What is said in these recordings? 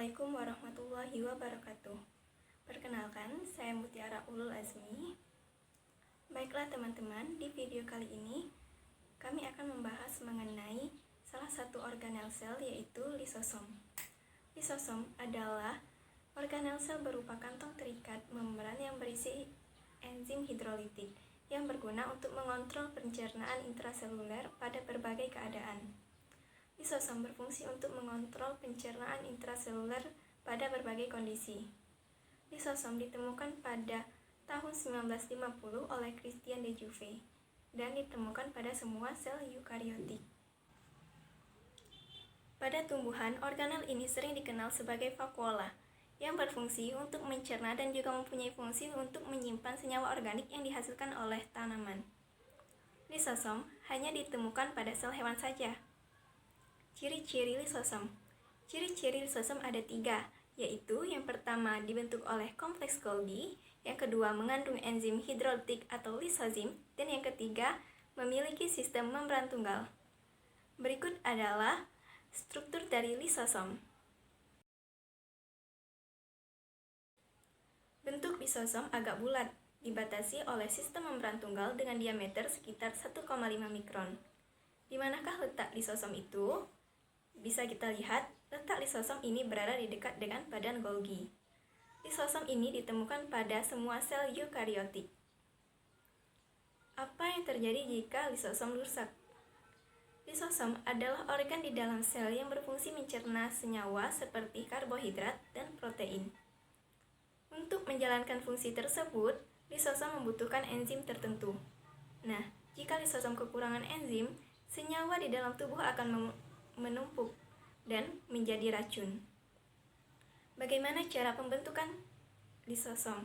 Assalamualaikum warahmatullahi wabarakatuh. Perkenalkan, saya Mutiara Ulul Azmi. Baiklah teman-teman, di video kali ini kami akan membahas mengenai salah satu organel sel, yaitu lisosom. Lisosom adalah organel sel berupa kantong terikat membran yang berisi enzim hidrolitik yang berguna untuk mengontrol pencernaan intraseluler pada berbagai keadaan. Lisosom berfungsi untuk mengontrol pencernaan intraseluler pada berbagai kondisi. Lisosom ditemukan pada tahun 1950 oleh Christian de Juve dan ditemukan pada semua sel eukariotik. Pada tumbuhan, organel ini sering dikenal sebagai vakuola yang berfungsi untuk mencerna dan juga mempunyai fungsi untuk menyimpan senyawa organik yang dihasilkan oleh tanaman. Lisosom hanya ditemukan pada sel hewan saja. Ciri-ciri lisosom. Ciri-ciri lisosom ada 3, yaitu yang pertama dibentuk oleh kompleks Golgi, yang kedua mengandung enzim hidrolitik atau lisozim, dan yang ketiga memiliki sistem membran tunggal. Berikut adalah struktur dari lisosom. Bentuk lisosom agak bulat, dibatasi oleh sistem membran tunggal dengan diameter sekitar 1,5 mikron. Di manakah letak lisosom itu? Bisa kita lihat, letak lisosom ini berada di dekat dengan badan Golgi. Lisosom ini ditemukan pada semua sel eukariotik. Apa yang terjadi jika lisosom rusak? Lisosom adalah organ di dalam sel yang berfungsi mencerna senyawa seperti karbohidrat dan protein. Untuk menjalankan fungsi tersebut, lisosom membutuhkan enzim tertentu. Nah, jika lisosom kekurangan enzim, senyawa di dalam tubuh akan menumpuk dan menjadi racun. Bagaimana cara pembentukan lisosom?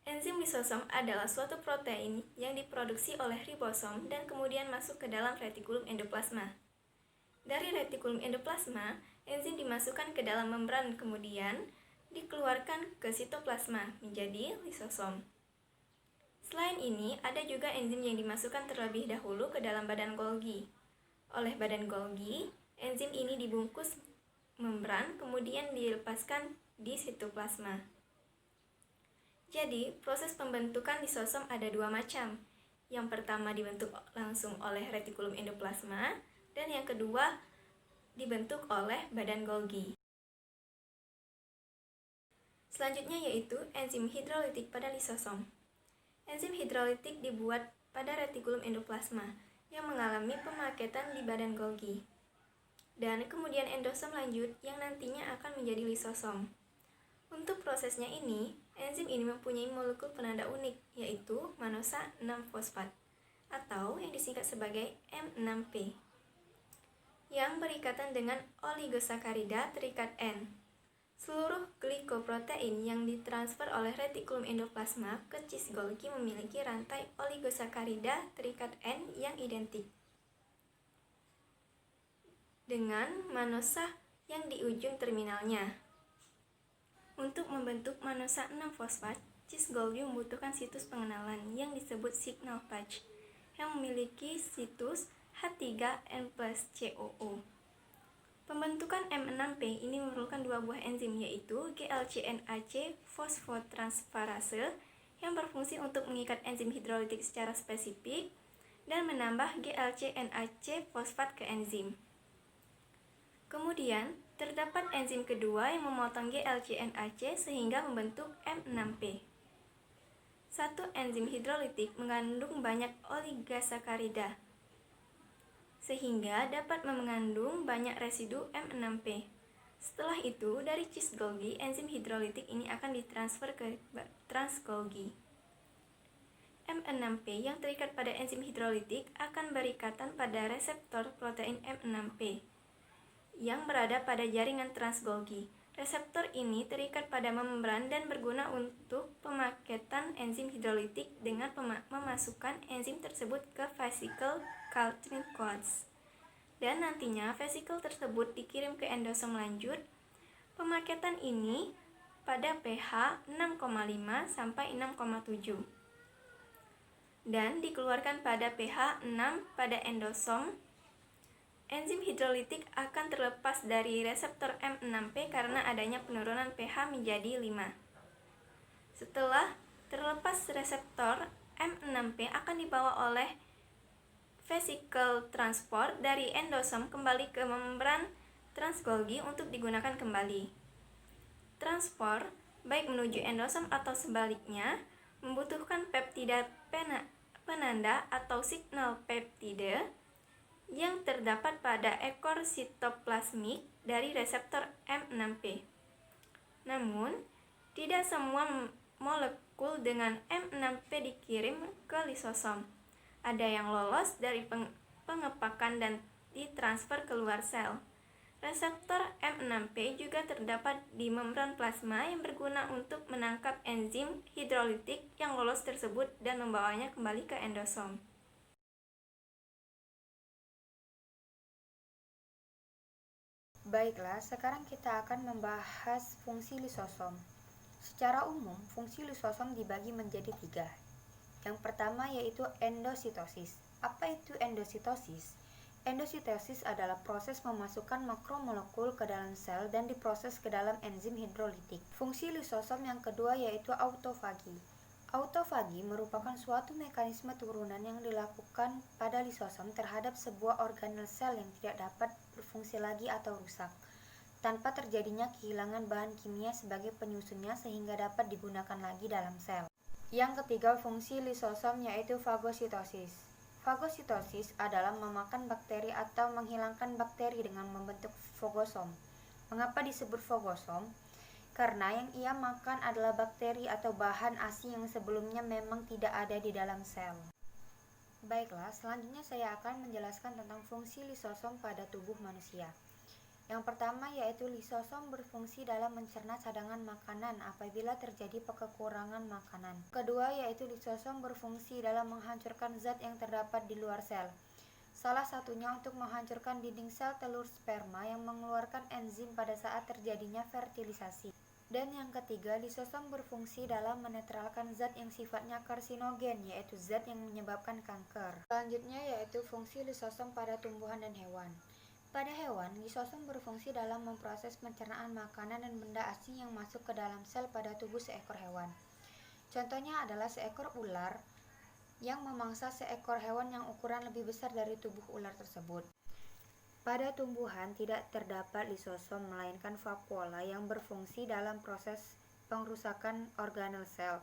Enzim lisosom adalah suatu protein yang diproduksi oleh ribosom dan kemudian masuk ke dalam retikulum endoplasma. Dari retikulum endoplasma, enzim dimasukkan ke dalam membran kemudian dikeluarkan ke sitoplasma menjadi lisosom. Selain ini, ada juga enzim yang dimasukkan terlebih dahulu ke dalam badan Golgi. Oleh badan Golgi, enzim ini dibungkus membran kemudian dilepaskan di sitoplasma. Jadi, proses pembentukan lisosom ada 2 macam. Yang pertama dibentuk langsung oleh retikulum endoplasma dan yang kedua dibentuk oleh badan Golgi. Selanjutnya yaitu enzim hidrolitik pada lisosom. Enzim hidrolitik dibuat pada retikulum endoplasma yang mengalami pemaketan di badan Golgi. Dan kemudian endosom lanjut yang nantinya akan menjadi lisosom. Untuk prosesnya ini, enzim ini mempunyai molekul penanda unik, yaitu manosa 6-fosfat, atau yang disingkat sebagai M6P, yang berikatan dengan oligosakarida terikat N. Seluruh glikoprotein yang ditransfer oleh retikulum endoplasma ke cis Golgi memiliki rantai oligosakarida terikat N yang identik dengan manosa yang di ujung terminalnya. Untuk membentuk manosa 6-fosfat, cis Golgi membutuhkan situs pengenalan yang disebut signal patch yang memiliki situs H3N+COO. Pembentukan M6P ini memerlukan 2 buah enzim, yaitu GLCNAC fosfotransferase yang berfungsi untuk mengikat enzim hidrolitik secara spesifik dan menambah GLCNAC fosfat ke enzim. Kemudian, terdapat enzim kedua yang memotong GLCNAC sehingga membentuk M6P. Satu enzim hidrolitik mengandung banyak oligosakarida sehingga dapat mengandung banyak residu M6P. Setelah itu, dari cis Golgi, enzim hidrolitik ini akan ditransfer ke trans Golgi. M6P yang terikat pada enzim hidrolitik akan berikatan pada reseptor protein M6P yang berada pada jaringan trans Golgi. Reseptor ini terikat pada membran dan berguna untuk pemaketan enzim hidrolitik dengan memasukkan enzim tersebut ke vesicle Calthrin coats. Dan nantinya vesicle tersebut dikirim ke endosom lanjut. Pemaketan ini pada pH 6,5 sampai 6,7 dan dikeluarkan pada pH 6 pada endosom enzim hidrolitik akan terlepas dari reseptor M6P karena adanya penurunan pH menjadi 5. Setelah terlepas reseptor, M6P akan dibawa oleh vesicle transport dari endosom kembali ke membran Trans-Golgi untuk digunakan kembali. Transport, baik menuju endosom atau sebaliknya, membutuhkan peptida penanda atau signal peptide yang terdapat pada ekor sitoplasmik dari reseptor M6P. Namun, tidak semua molekul dengan M6P dikirim ke lisosom. Ada yang lolos dari pengepakan dan ditransfer keluar sel. Reseptor M6P juga terdapat di membran plasma yang berguna untuk menangkap enzim hidrolitik yang lolos tersebut dan membawanya kembali ke endosom. Baiklah, sekarang kita akan membahas fungsi lisosom. Secara umum, fungsi lisosom dibagi menjadi 3. Yang pertama yaitu endositosis. Apa itu endositosis? Endositosis adalah proses memasukkan makromolekul ke dalam sel dan diproses ke dalam enzim hidrolitik. Fungsi lisosom yang kedua yaitu autofagi. Autofagi merupakan suatu mekanisme turunan yang dilakukan pada lisosom terhadap sebuah organel sel yang tidak dapat berfungsi lagi atau rusak, tanpa terjadinya kehilangan bahan kimia sebagai penyusunnya sehingga dapat digunakan lagi dalam sel. Yang ketiga fungsi lisosom yaitu fagositosis. Fagositosis adalah memakan bakteri atau menghilangkan bakteri dengan membentuk fagosom. Mengapa disebut fagosom? Karena yang ia makan adalah bakteri atau bahan ASI yang sebelumnya memang tidak ada di dalam sel. Baiklah, selanjutnya saya akan menjelaskan tentang fungsi lisosom pada tubuh manusia. Yang pertama yaitu lisosom berfungsi dalam mencerna cadangan makanan apabila terjadi kekurangan makanan. Kedua yaitu lisosom berfungsi dalam menghancurkan zat yang terdapat di luar sel. Salah satunya untuk menghancurkan dinding sel telur sperma yang mengeluarkan enzim pada saat terjadinya fertilisasi. Dan yang ketiga, lisosom berfungsi dalam menetralkan zat yang sifatnya karsinogen, yaitu zat yang menyebabkan kanker. Selanjutnya yaitu fungsi lisosom pada tumbuhan dan hewan. Pada hewan, lisosom berfungsi dalam memproses pencernaan makanan dan benda asing yang masuk ke dalam sel pada tubuh seekor hewan. Contohnya adalah seekor ular yang memangsa seekor hewan yang ukuran lebih besar dari tubuh ular tersebut. Pada tumbuhan tidak terdapat lisosom melainkan vakuola yang berfungsi dalam proses pengrusakan organel sel.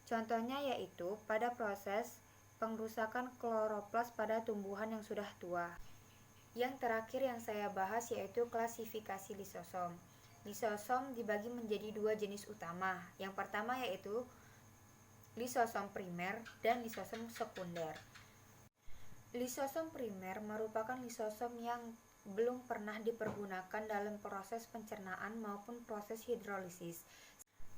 Contohnya yaitu pada proses pengrusakan kloroplas pada tumbuhan yang sudah tua. Yang terakhir yang saya bahas yaitu klasifikasi lisosom. Lisosom dibagi menjadi 2 jenis utama. Yang pertama yaitu lisosom primer dan lisosom sekunder. Lisosom primer merupakan lisosom yang belum pernah dipergunakan dalam proses pencernaan maupun proses hidrolisis.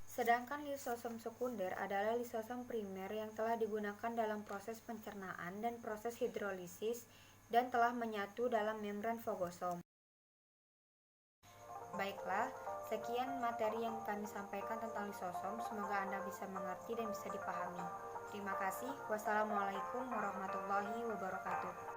Sedangkan lisosom sekunder adalah lisosom primer yang telah digunakan dalam proses pencernaan dan proses hidrolisis dan telah menyatu dalam membran fagosom. Baiklah, sekian materi yang kami sampaikan tentang lisosom. Semoga Anda bisa mengerti dan bisa dipahami. Terima kasih. Wassalamualaikum warahmatullahi wabarakatuh.